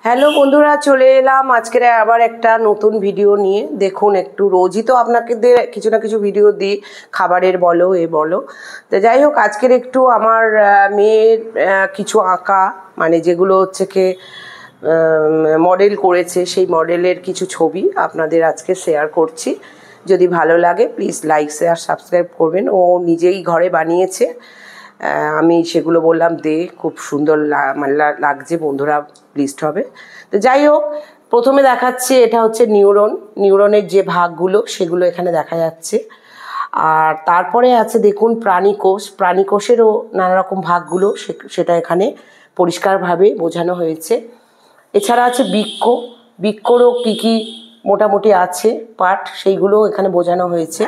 Hello বন্ধুরা, চলে এলাম আজকের আবার একটা নতুন ভিডিও নিয়ে। দেখুন, একটু রোজই তো আপনাদের কিছু না কিছু ভিডিও দিই, খাবারের বলো বলো। তো যাই হোক, আজকের একটু আমার মেয়ের কিছু আঁকা, মানে যেগুলো হচ্ছে কি মডেল করেছে, সেই মডেলের কিছু ছবি আপনাদের আজকে শেয়ার করছি। যদি ভালো লাগে প্লিজ লাইক শেয়ার সাবস্ক্রাইব করবেন। ও নিজেই ঘরে বানিয়েছে, আমি সেগুলো বললাম খুব সুন্দর লাগছে, বন্ধুরা প্লিজড হবে। তো যাই হোক, প্রথমে দেখাচ্ছে এটা হচ্ছে নিউরনের যে ভাগগুলো সেগুলো এখানে দেখা যাচ্ছে। আর তারপরে আছে দেখুন প্রাণীকোষেরও নানা রকম ভাগগুলো, সেটা এখানে পরিষ্কারভাবে বোঝানো হয়েছে। এছাড়া আছে বৃক্ষরও কী কী মোটামুটি আছে পার্ট, সেইগুলো এখানে বোঝানো হয়েছে।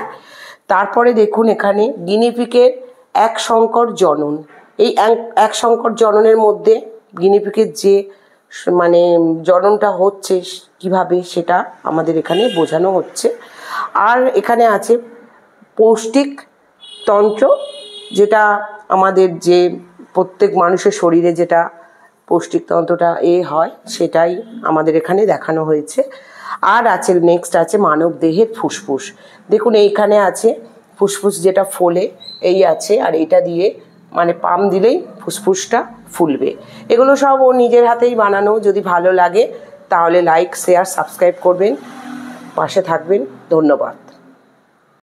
তারপরে দেখুন এখানে গিনিপিগের এক সংকর জনন, এই এক সংকর জননের মধ্যে গিনিপিগের যে মানে জননটা হচ্ছে কিভাবে, সেটা আমাদের এখানে বোঝানো হচ্ছে। আর এখানে আছে পৌষ্টিক তন্ত্র, যেটা আমাদের যে প্রত্যেক মানুষের শরীরে যেটা পৌষ্টিকতন্ত্রটা হয়, সেটাই আমাদের এখানে দেখানো হয়েছে। আর আছে নেক্সট আছে মানব দেহের ফুসফুস। দেখুন এইখানে আছে ফুসফুস যেটা ফোলে, এই আছে, আর এটা দিয়ে মানে পাম্প দিলেই ফুসফুসটা ফুলবে। এগুলো সব ও নিজের হাতেই বানানো। যদি ভালো লাগে তাহলে লাইক শেয়ার সাবস্ক্রাইব করবেন, পাশে থাকবেন। ধন্যবাদ।